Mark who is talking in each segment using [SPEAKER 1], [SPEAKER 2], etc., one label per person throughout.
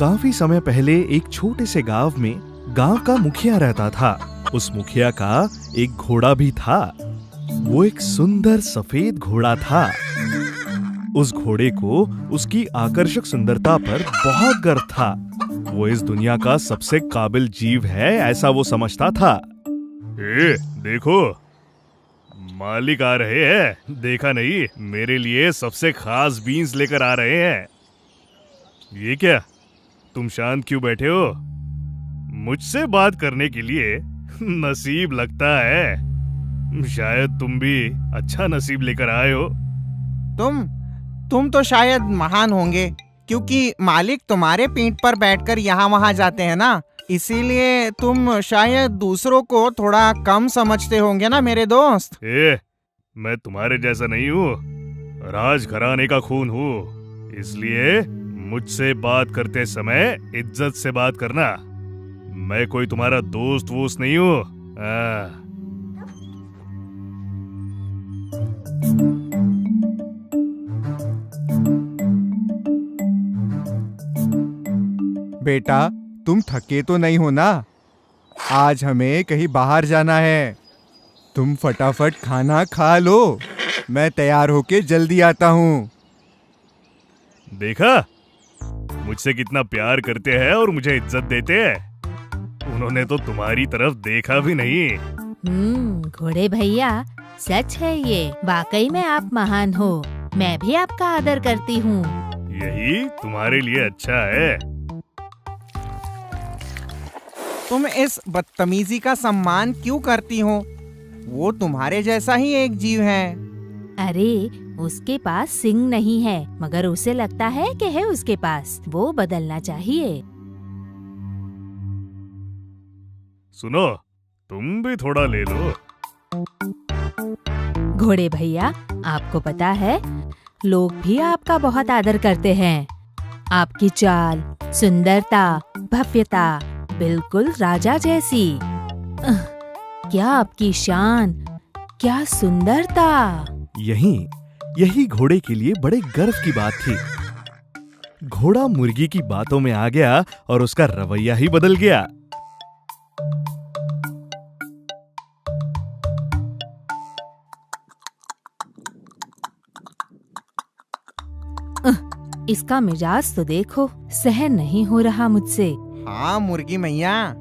[SPEAKER 1] काफी समय पहले एक छोटे से गांव में गांव का मुखिया रहता था। उस मुखिया का एक घोड़ा भी था। वो एक सुंदर सफेद घोड़ा था। उस घोड़े को उसकी आकर्षक सुंदरता पर बहुत गर्व था। वो इस दुनिया का सबसे काबिल जीव है, ऐसा वो समझता था। देखो, मालिक आ रहे हैं। देखा नहीं, मेरे लिए सबसे खास बीन्स लेकर आ रहे हैं। ये क्या, तुम शांत क्यों बैठे हो? मुझसे बात करने के लिए नसीब लगता है। शायद तुम भी अच्छा नसीब लेकर आए हो।
[SPEAKER 2] तुम तो शायद महान होंगे, क्योंकि मालिक तुम्हारे पीठ पर बैठकर यहाँ वहाँ जाते हैं ना, इसीलिए तुम शायद दूसरों को थोड़ा कम समझते होंगे ना मेरे दोस्त।
[SPEAKER 1] मैं तुम्हारे जैसा नहीं हूँ, राजघराने का खून हूँ, इसलिए मुझसे बात करते समय इज्जत से बात करना। मैं कोई तुम्हारा दोस्त वोस्त नहीं हूँ।
[SPEAKER 3] बेटा, तुम थके तो नहीं हो ना? आज हमें कहीं बाहर जाना है। तुम फटाफट खाना खा लो, मैं तैयार होके जल्दी आता हूँ।
[SPEAKER 1] देखा, मुझसे कितना प्यार करते हैं और मुझे इज्जत देते हैं। उन्होंने तो तुम्हारी तरफ देखा भी नहीं।
[SPEAKER 4] घोड़े भैया, सच है ये, वाकई में आप महान हो। मैं भी आपका आदर करती हूँ।
[SPEAKER 1] यही तुम्हारे लिए अच्छा है।
[SPEAKER 2] तुम इस बदतमीजी का सम्मान क्यों करती हो? वो तुम्हारे जैसा ही एक जीव है।
[SPEAKER 4] अरे, उसके पास सिंग नहीं है, मगर उसे लगता है कि है उसके पास। वो बदलना चाहिए।
[SPEAKER 1] सुनो, तुम भी थोड़ा ले लो।
[SPEAKER 4] घोड़े भैया, आपको पता है, लोग भी आपका बहुत आदर करते हैं। आपकी चाल, सुंदरता, भव्यता बिल्कुल राजा जैसी। क्या आपकी शान, क्या सुंदरता।
[SPEAKER 1] यही घोड़े के लिए बड़े गर्व की बात थी। घोड़ा मुर्गी की बातों में आ गया और उसका रवैया ही बदल गया।
[SPEAKER 4] इसका मिजाज तो देखो, सहन नहीं हो रहा मुझसे।
[SPEAKER 2] हाँ मुर्गी मैया,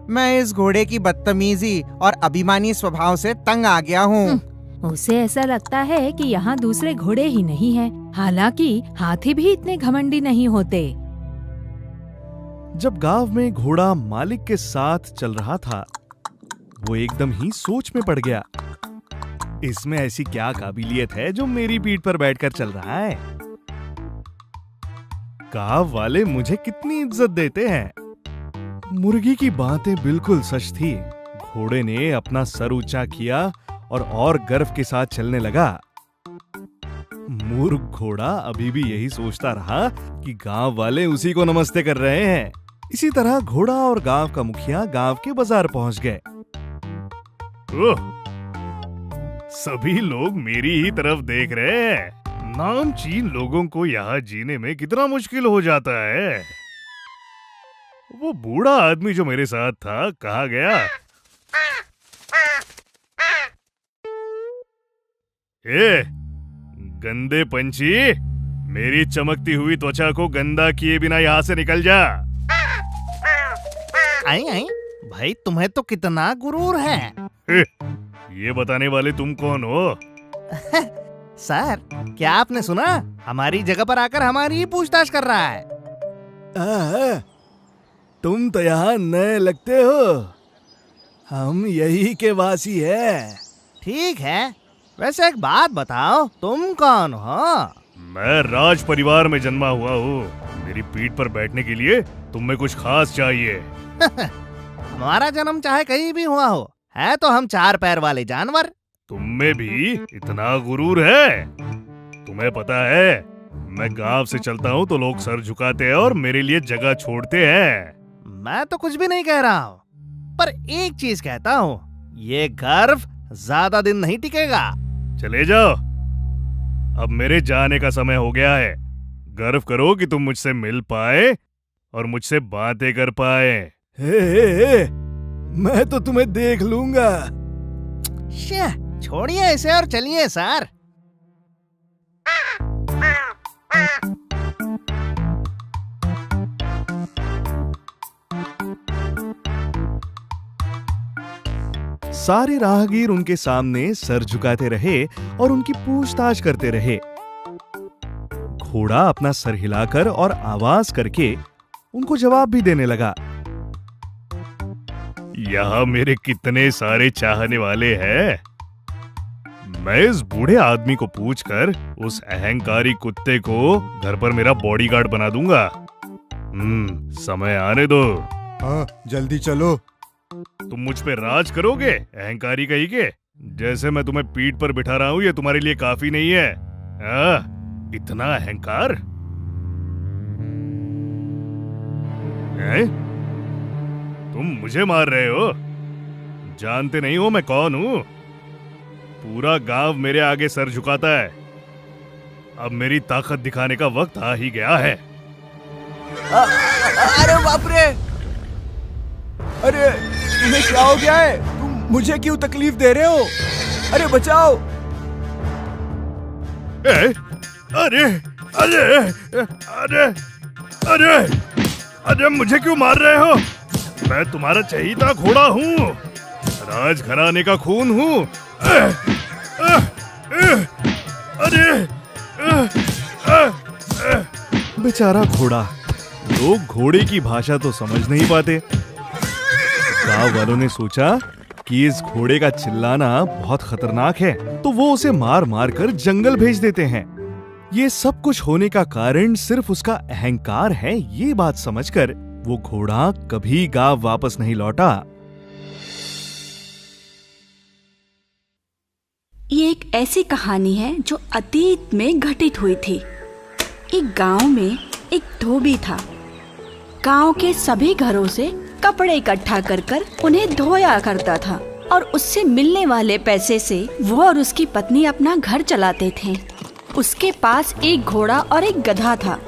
[SPEAKER 2] मैं इस घोड़े की बदतमीजी और अभिमानी स्वभाव से तंग आ गया हूँ।
[SPEAKER 4] उसे ऐसा लगता है कि यहाँ दूसरे घोड़े ही नहीं हैं, हालांकि हाथी भी इतने घमंडी नहीं होते।
[SPEAKER 1] जब गांव में घोड़ा मालिक के साथ चल रहा था, वो एकदम ही सोच में पड़ गया। इसमें ऐसी क्या काबिलियत है जो मेरी पीठ पर बैठकर चल रहा है? गांव वाले मुझे कितनी इज्जत देते हैं। मुर्गी की बातें बिल्कुल सच थी। घोड़े ने अपना सर ऊंचा किया और गर्व के साथ चलने लगा। मूर्ख घोड़ा अभी भी यही सोचता रहा कि गांव वाले उसी को नमस्ते कर रहे हैं। इसी तरह घोड़ा और गांव का मुखिया गांव के बाजार पहुंच गए। सभी लोग मेरी ही तरफ देख रहे हैं। नामचीन लोगों को यहाँ जीने में कितना मुश्किल हो जाता है। वो बूढ़ा आदमी जो मेरे साथ था, कहाँ गया? गंदे पंछी, मेरी चमकती हुई त्वचा को गंदा किए बिना यहाँ से निकल जा।
[SPEAKER 2] आई भाई, तुम्हें तो कितना गुरूर है।
[SPEAKER 1] ये बताने वाले तुम कौन हो?
[SPEAKER 2] सर, क्या आपने सुना? हमारी जगह पर आकर हमारी ही पूछताछ कर रहा है।
[SPEAKER 1] तुम तो यहाँ नए लगते हो। हम यही के वासी है।
[SPEAKER 2] ठीक है, वैसे एक बात बताओ, तुम कौन हो?
[SPEAKER 1] मैं राज परिवार में जन्मा हुआ हूँ। मेरी पीठ पर बैठने के लिए तुम्हें कुछ खास चाहिए।
[SPEAKER 2] हमारा जन्म चाहे कहीं भी हुआ हो, है तो हम चार पैर वाले जानवर।
[SPEAKER 1] तुम में भी इतना गुरूर है? तुम्हें पता है, मैं गांव से चलता हूँ तो लोग सर झुकाते हैं और मेरे लिए जगह छोड़ते हैं।
[SPEAKER 2] मैं तो कुछ भी नहीं कह रहा हूँ, पर एक चीज कहता हूँ, ये गर्व ज्यादा दिन नहीं टिकेगा।
[SPEAKER 1] चले जाओ, अब मेरे जाने का समय हो गया है। गर्व करो कि तुम मुझसे मिल पाए और मुझसे बातें कर पाए।
[SPEAKER 3] हे, मैं तो तुम्हें देख लूंगा।
[SPEAKER 2] छोड़िए इसे और चलिए सर।
[SPEAKER 1] सारे राहगीर उनके सामने सर झुकाते रहे और उनकी पूछताछ करते रहे। घोड़ा अपना सर हिलाकर और आवाज करके उनको जवाब भी देने लगा। यहाँ मेरे कितने सारे चाहने वाले हैं। मैं इस बूढ़े आदमी को पूछकर उस अहंकारी कुत्ते को घर पर मेरा बॉडीगार्ड बना दूंगा। समय आने दो।
[SPEAKER 3] हाँ, जल्दी चलो।
[SPEAKER 1] तुम मुझ पे राज करोगे अहंकारी कहीं के? जैसे मैं तुम्हें पीठ पर बिठा रहा हूँ ये तुम्हारे लिए काफी नहीं है। इतना अहंकार? तुम मुझे मार रहे हो? जानते नहीं हो मैं कौन हूँ? पूरा गांव मेरे आगे सर झुकाता है। अब मेरी ताकत दिखाने का वक्त आ ही गया है।
[SPEAKER 3] अरे बाप रे! अरे तुम्हें क्या हो गया है? तुम मुझे क्यों तकलीफ दे रहे हो? अरे बचाओ!
[SPEAKER 1] अरे अरे अरे अरे अरे मुझे क्यों मार रहे हो? मैं तुम्हारा चहीता घोड़ा हूँ, राज घराने का खून हूँ। अरे बेचारा घोड़ा। लोग घोड़े की भाषा तो समझ नहीं पाते। गांव वालों ने सोचा कि इस घोड़े का चिल्लाना बहुत खतरनाक है, तो वो उसे मार मार कर जंगल भेज देते हैं। ये सब कुछ होने का कारण सिर्फ उसका अहंकार है, ये बात समझकर वो घोड़ा कभी गांव वापस नहीं लौटा।
[SPEAKER 5] ये एक ऐसी कहानी है जो अतीत में घटित हुई थी। एक गांव में एक धोबी था। गांव के सभी घरों से कपड़े इकट्ठा कर कर उन्हें धोया करता था और उससे मिलने वाले पैसे से वो और उसकी पत्नी अपना घर चलाते थे। उसके पास एक घोड़ा और एक गधा था।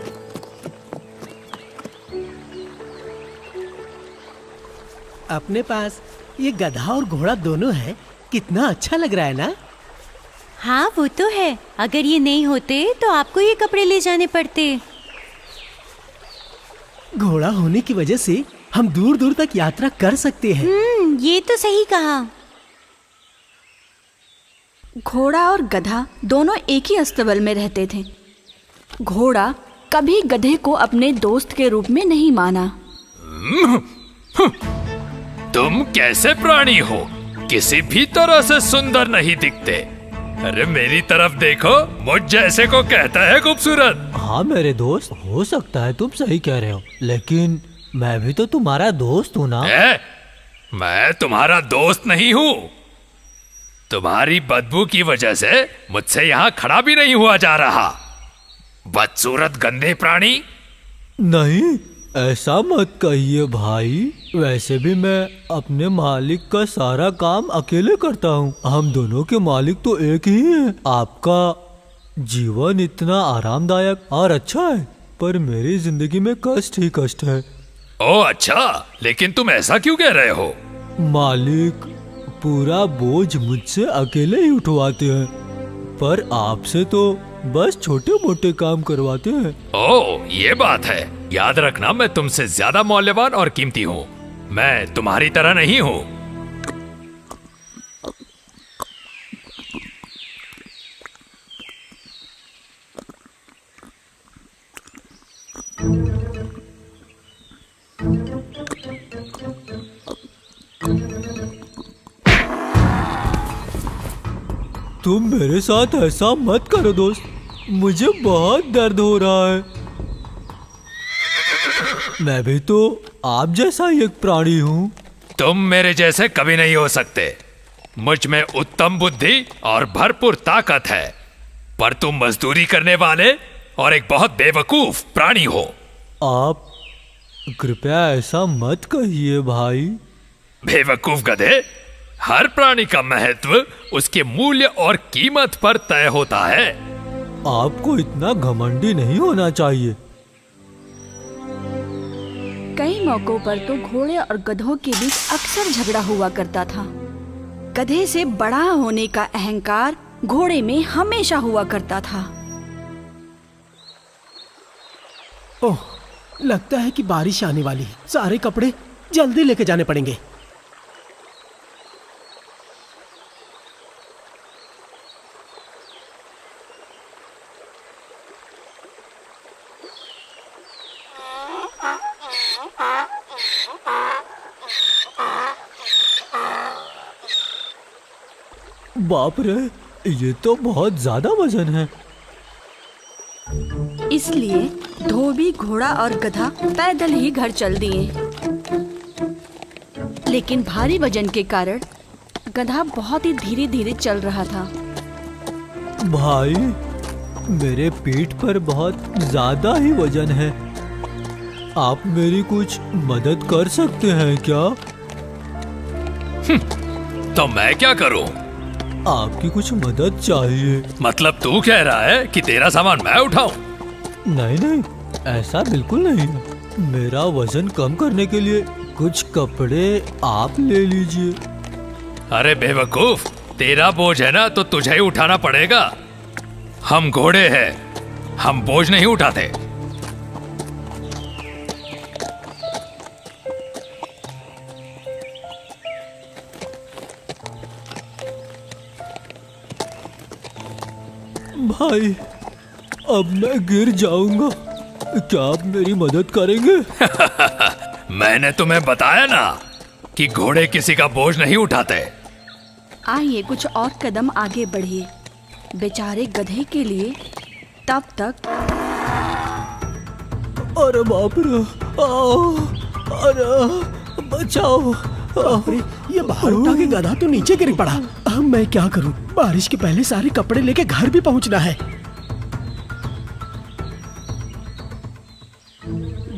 [SPEAKER 6] अपने पास ये गधा और घोड़ा दोनों है, कितना अच्छा लग रहा है ना?
[SPEAKER 7] हाँ वो तो है। अगर ये नहीं होते तो आपको ये कपड़े ले जाने पड़ते।
[SPEAKER 6] घोड़ा होने की वजह से हम दूर दूर तक यात्रा कर सकते हैं।
[SPEAKER 7] ये तो सही कहा।
[SPEAKER 5] घोड़ा और गधा दोनों एक ही अस्तबल में रहते थे। घोड़ा कभी गधे को अपने दोस्त के रूप में नहीं माना।
[SPEAKER 8] तुम कैसे प्राणी हो? किसी भी तरह से सुंदर नहीं दिखते। अरे मेरी तरफ देखो, मुझ जैसे को कहता है खूबसूरत।
[SPEAKER 6] हाँ मेरे दोस्त, हो सकता है तुम सही कह रहे हो, लेकिन मैं भी तो तुम्हारा दोस्त हूँ ना।
[SPEAKER 8] मैं तुम्हारा दोस्त नहीं हूँ। तुम्हारी बदबू की वजह से मुझसे यहाँ खड़ा भी नहीं हुआ जा रहा। बदसूरत गंदे प्राणी।
[SPEAKER 6] नहीं, ऐसा मत कहिए भाई। वैसे भी मैं अपने मालिक का सारा काम अकेले करता हूँ। हम दोनों के मालिक तो एक ही हैं। आपका जीवन इतना आरामदायक और अच्छा है, पर मेरी जिंदगी में कष्ट ही कष्ट है।
[SPEAKER 8] ओह अच्छा, लेकिन तुम ऐसा क्यों कह रहे हो?
[SPEAKER 6] मालिक पूरा बोझ मुझसे अकेले ही उठवाते हैं, पर आपसे तो बस छोटे मोटे काम करवाते हैं।
[SPEAKER 8] ओह ये बात है। याद रखना, मैं तुमसे ज्यादा मौल्यवान और कीमती हूँ। मैं तुम्हारी तरह नहीं हूँ।
[SPEAKER 6] तुम मेरे साथ ऐसा मत करो दोस्त, मुझे बहुत दर्द हो रहा है। मैं भी तो आप जैसा ही एक प्राणी हूँ।
[SPEAKER 8] तुम मेरे जैसे कभी नहीं हो सकते। मुझ में उत्तम बुद्धि और भरपूर ताकत है, पर तुम मजदूरी करने वाले और एक बहुत बेवकूफ प्राणी हो।
[SPEAKER 6] आप कृपया ऐसा मत कहिए भाई।
[SPEAKER 8] बेवकूफ गधे, हर प्राणी का महत्व उसके मूल्य और कीमत पर तय होता है।
[SPEAKER 6] आपको इतना घमंडी नहीं होना चाहिए।
[SPEAKER 5] कई मौकों पर तो घोड़े और गधों के बीच अक्सर झगड़ा हुआ करता था। गधे से बड़ा होने का अहंकार घोड़े में हमेशा हुआ करता था।
[SPEAKER 9] ओह, लगता है कि बारिश आने वाली है। सारे कपड़े जल्दी लेके जाने पड़ेंगे।
[SPEAKER 6] बाप रे, ये तो बहुत ज्यादा वजन है।
[SPEAKER 5] इसलिए धोबी, घोड़ा और गधा पैदल ही घर चल दिए। लेकिन भारी वजन के कारण गधा बहुत ही धीरे धीरे चल रहा था।
[SPEAKER 6] भाई, मेरे पीठ पर बहुत ज्यादा ही वजन है। आप मेरी कुछ मदद कर सकते हैं क्या?
[SPEAKER 8] तो मैं क्या करूं?
[SPEAKER 6] आपकी कुछ मदद चाहिए।
[SPEAKER 8] मतलब तू कह रहा है कि तेरा सामान मैं उठाऊं?
[SPEAKER 6] नहीं नहीं, ऐसा बिल्कुल नहीं है। मेरा वजन कम करने के लिए कुछ कपड़े आप ले लीजिए।
[SPEAKER 8] अरे बेवकूफ, तेरा बोझ है ना तो तुझे ही उठाना पड़ेगा। हम घोड़े हैं, हम बोझ नहीं उठाते।
[SPEAKER 6] भाई, अब मैं गिर जाऊंगा। क्या आप मेरी मदद करेंगे?
[SPEAKER 8] मैंने तुम्हें बताया ना कि घोड़े किसी का बोझ नहीं उठाते।
[SPEAKER 5] आइए कुछ और कदम आगे बढ़िए। बेचारे गधे के लिए तब तक
[SPEAKER 6] अरे बाप रे, अरे बचाओ।
[SPEAKER 9] अरे, ये बाहर उठा के गधा तो नीचे गिर पड़ा। अब मैं क्या करूं? बारिश के पहले सारे कपड़े लेके घर भी पहुंचना है।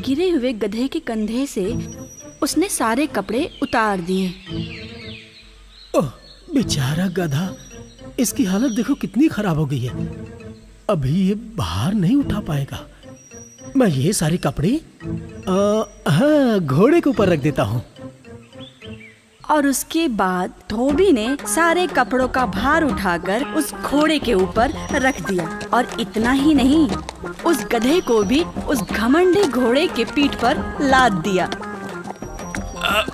[SPEAKER 5] गिरे हुए गधे के कंधे से उसने सारे कपड़े उतार दिए।
[SPEAKER 9] ओह, बेचारा गधा, इसकी हालत देखो कितनी खराब हो गई है। अभी ये बाहर नहीं उठा पाएगा। मैं ये सारे कपड़े हाँ, घोड़े के ऊपर रख देता हूँ।
[SPEAKER 5] और उसके बाद धोबी ने सारे कपड़ों का भार उठाकर उस घोड़े के ऊपर रख दिया। और इतना ही नहीं, उस गधे को भी उस घमंडी घोड़े के पीठ पर लाद दिया।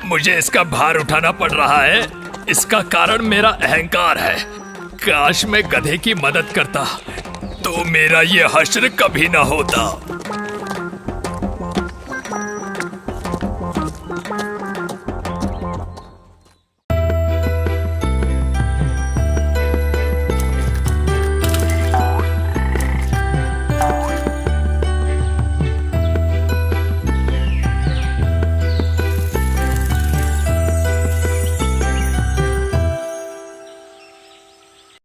[SPEAKER 8] मुझे इसका भार उठाना पड़ रहा है। इसका कारण मेरा अहंकार है। काश मैं गधे की मदद करता तो मेरा ये हश्र कभी ना होता।